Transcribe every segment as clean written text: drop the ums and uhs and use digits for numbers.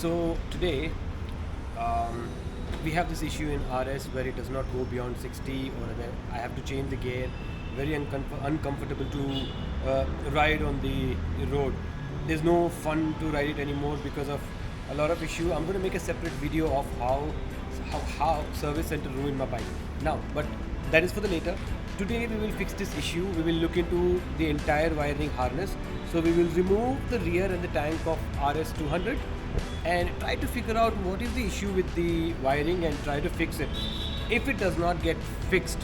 So today we have this issue in RS where it does not go beyond 60, or I have to change the gear. Very uncomfortable to ride on the road. There's no fun to ride it anymore because of a lot of issue. I'm going to make a separate video of how service center ruined my bike now, but that is for the later. Today we will fix this issue. We will look into the entire wiring harness. So we will remove the rear and the tank of RS200 and try to figure out what is the issue with the wiring and try to fix it. If it does not get fixed,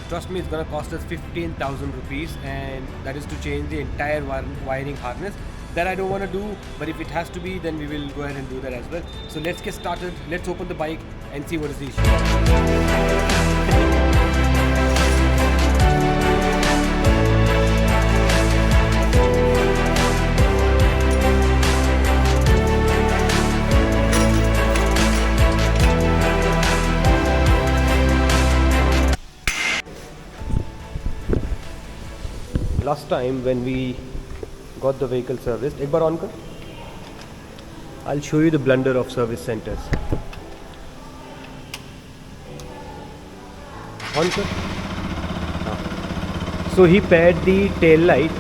trust me, it's going to cost us 15,000 rupees, and that is to change the entire wiring harness. That I don't want to do, but if it has to be, then we will go ahead and do that as well. So let's get started. Let's open the bike and see what is the issue. Last time when we got the vehicle serviced, एक बार on कर. I'll show you the blunder of service centers. On कर. So he paired the tail light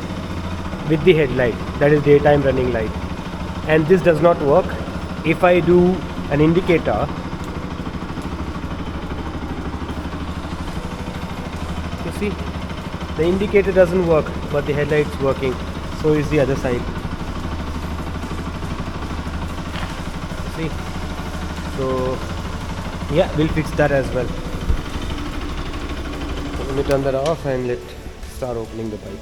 with the headlight, that is daytime running light, and this does not work. If I do an indicator, you see, the indicator doesn't work, but the headlight's working. So is the other side. See? So yeah, we'll fix that as well. So let me turn that off and let's start opening the bike.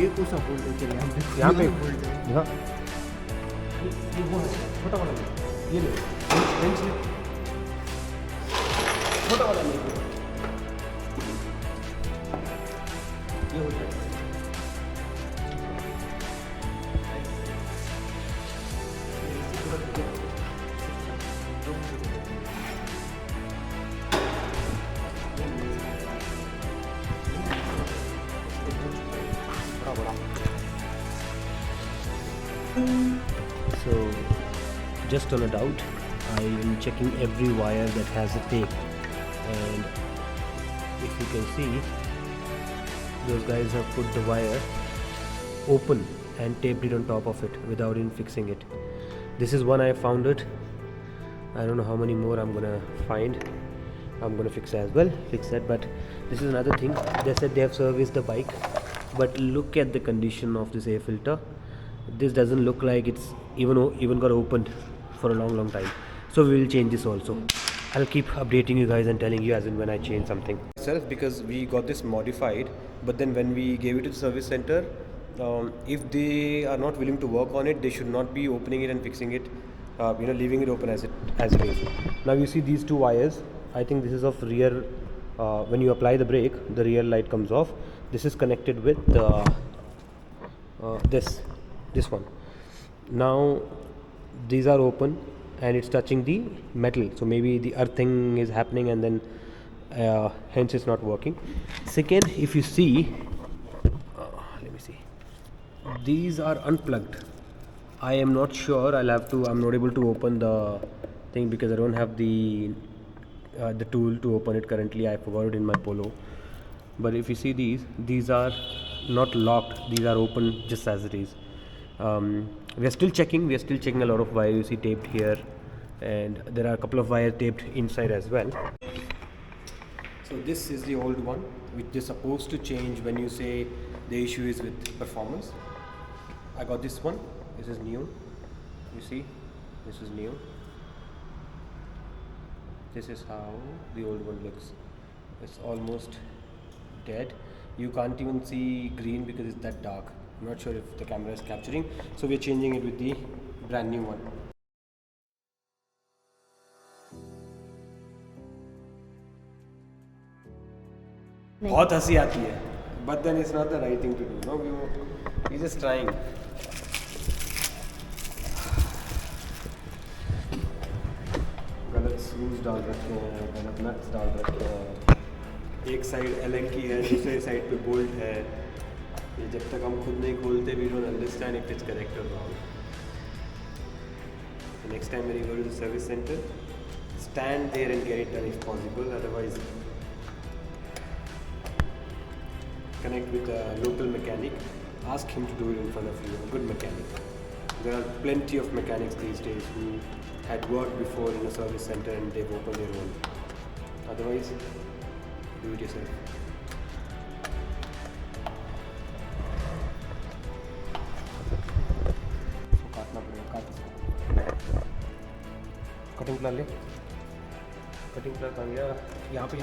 ये तो सब bolt है यहाँ पे हाँ ये वो है छोटा वाला ले ये ले बेंच ले छोटा वाला ले ये हो जाएगा So just on a doubt, I am checking every wire that has a tape, and if you can see, those guys have put the wire open and taped it on top of it without even fixing it. This is one I found it. I don't know how many more I'm gonna find. I'm gonna fix that. But this is another thing. They said they have serviced the bike, but look at the condition of this air filter. This doesn't look like it's even got opened for a long time. So we will change this also. I'll keep updating you guys and telling you as and when I change something. Itself, because we got this modified, but then when we gave it to the service center, if they are not willing to work on it, they should not be opening it and fixing it. Leaving it open as it is. Now you see these two wires. I think this is of rear. When you apply the brake, the rear light comes off. This is connected with this one. Now these are open and it's touching the metal, so maybe the earthing is happening, and then hence it's not working. Second, if you see, let me see, these are unplugged. I am not sure. I'm not able to open the thing because I don't have the tool to open it currently. I forgot it in my Polo. But if you see these are not locked. These are open just as it is. We are still checking a lot of wire. You see taped here, and there are a couple of wire taped inside as well. So this is the old one, which is supposed to change when you say the issue is with performance. I got this one. This is new. You see, this is new. This is how the old one looks. It's almost dead. You can't even see green because it's that dark. I'm not sure if the camera is capturing. So we're changing it with the brand new one. बहुत हंसी आती है, but then it's not the right thing to do. No, we're just trying. गलत screws डाल रखे हैं, गलत nuts डाल रखे हैं, एक साइड एलन की है, दूसरे साइड पे बोल्ट है. ये जब तक हम खुद नहीं खोलते, we don't understand if it's correct or wrong. The next time when you go to the service center, stand there and get it done if possible. Otherwise, connect with a local mechanic. Ask him to do it in front of you, a good mechanic. There are plenty of mechanics these days who had worked before in a service center and they've opened their own. Otherwise, do it yourself. काटना पड़ेगा, काट इसको. Cutting plan ले. Cutting plan आ गया. यहाँ पे.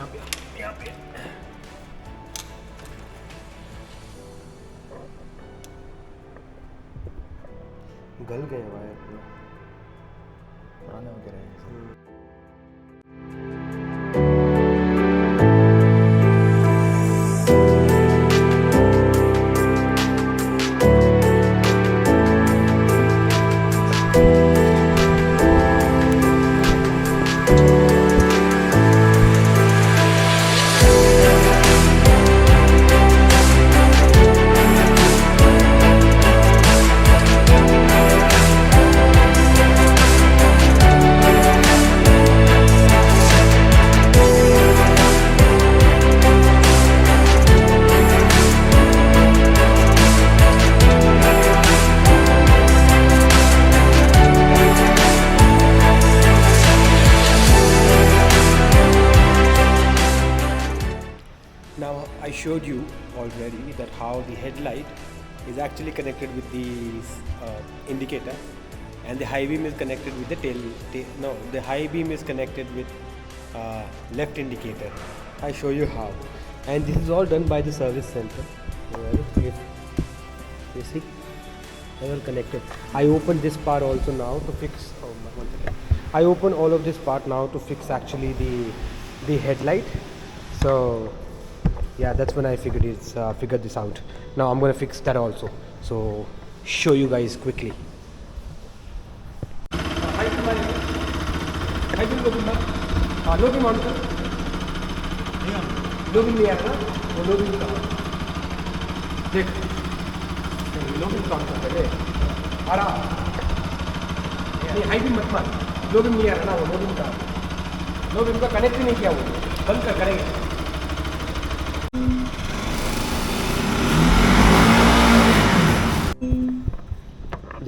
गल गए वायर पूरा. पुराने हो गए हैं. Now I showed you already that how the headlight is actually connected with the indicator, and the high beam is connected with the the high beam is connected with left indicator. I show you how, and this is all done by the service center. You see, they are connected. I opened this part also now to fix. One second. I open all of this part now to fix actually the headlight. So yeah, that's when I figured this out. Now I'm gonna fix that also. So show you guys quickly. Low beam on sir. Low beam नहीं आता. वो low beam कहाँ? देख. लोबिन काम करते थे आरा ये high भी मत मार लोबिन नहीं आ रहा ना वो लोबिन का कनेक्ट ही नहीं किया वो बंद कर करेंगे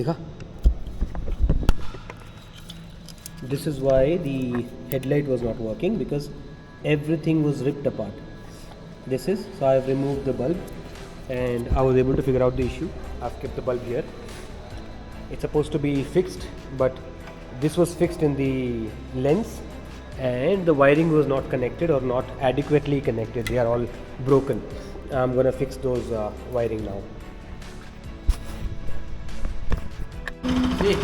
देखा this is why the headlight was not working because everything was ripped apart. This is so I have removed the bulb and I was able to figure out the issue. I've kept the bulb here. It's supposed to be fixed, but this was fixed in the lens and the wiring was not connected or not adequately connected. They are all broken. I'm gonna fix those wiring now. ये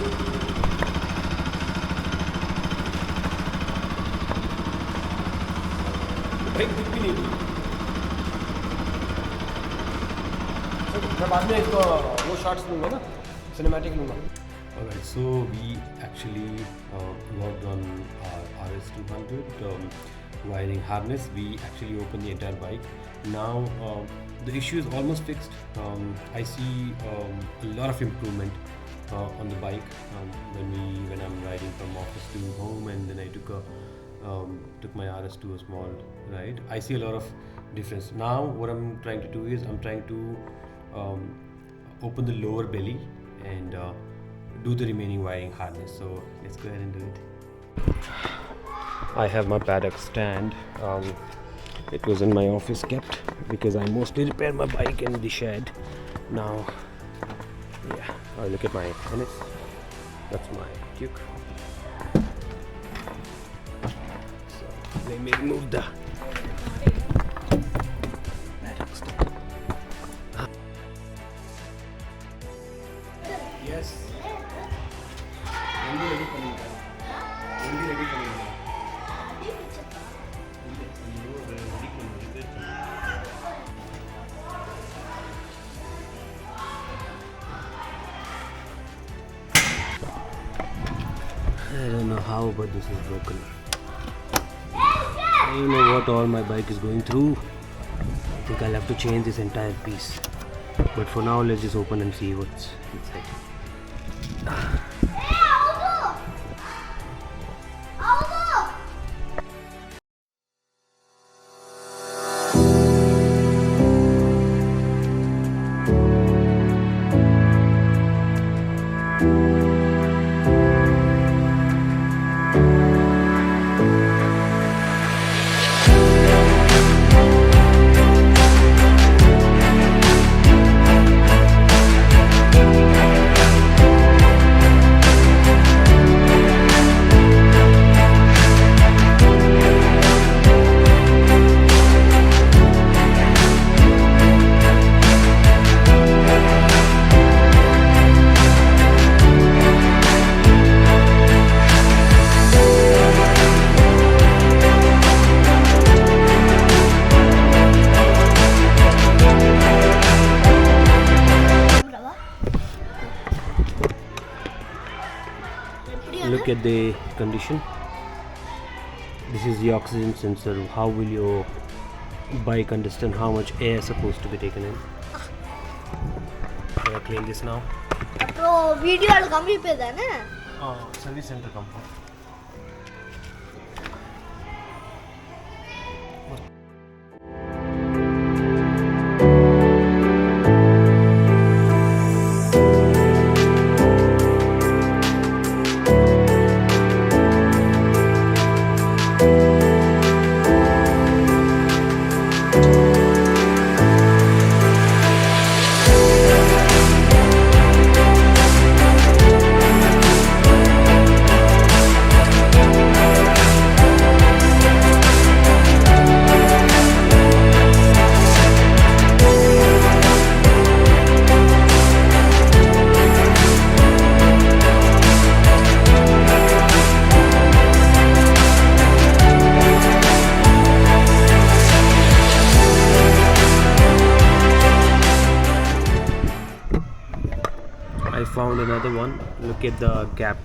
break दिख भी नहीं रही मैं बाद में इसको वो शॉट्स लूँगा ना सिनेमैटिक लूँगा Alright, so we actually worked on our RS200 wiring harness. We actually opened the entire bike. Now the issue is almost fixed. I see a lot of improvement on the bike when I'm riding from office to home, and then I took my RS to a small ride. I see a lot of difference. Now what I'm trying to do is I'm trying to open the lower belly and do the remaining wiring harness. So let's go ahead and do it. I have my paddock stand. It was in my office kept because I mostly repair my bike in the shed. Now, yeah, look at my NS. That's my Duke. So let me remove the paddock stand. Yes जल्दी ready करूँगा जल्दी ready करूँगा I don't know how, but this is broken. I don't know what all my bike is going through. I think I'll have to change this entire piece. But for now, let's just open and see what's inside. Look at the condition. This is the oxygen sensor. How will your bike understand how much air is supposed to be taken in? Can I clean this now? அப்புறம் வீடியோல கம்மி தானே Service center comfort. I found another one. Look at the gap.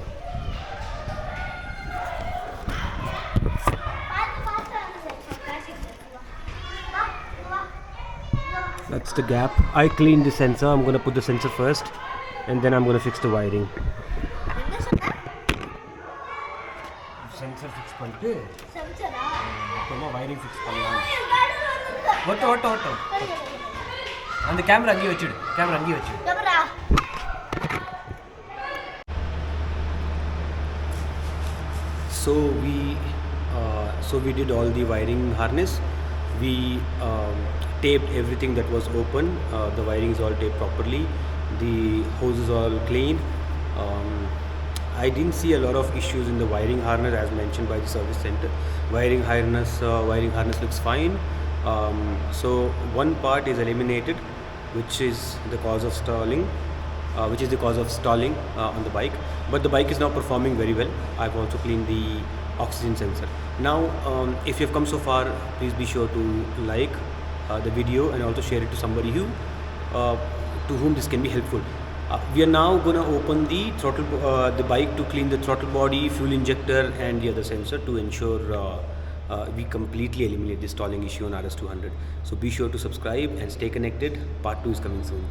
That's That's the gap. I cleaned the sensor. I'm gonna put the sensor first, and then I'm gonna fix the wiring. என்ன சொன்ன Sensor fix பண்ணிட்டு சென்சரா அப்புறமா wiring fix பண்ணலாம். ஓட்ட அந்த camera அங்கேயே வச்சிடு. Camera So we did all the wiring harness. We taped everything that was open. The wiring is all taped properly. The hose is all clean. I didn't see a lot of issues in the wiring harness as mentioned by the service center. Wiring harness looks fine. So one part is eliminated, which is the cause of stalling. On the bike, but the bike is now performing very well. I've also cleaned the oxygen sensor. Now if you've come so far, please be sure to like the video and also share it to somebody to whom this can be helpful. We are now gonna open the bike to clean the throttle body, fuel injector and the other sensor to ensure we completely eliminate the stalling issue on RS200. So be sure to subscribe and stay connected. Part 2 is coming soon.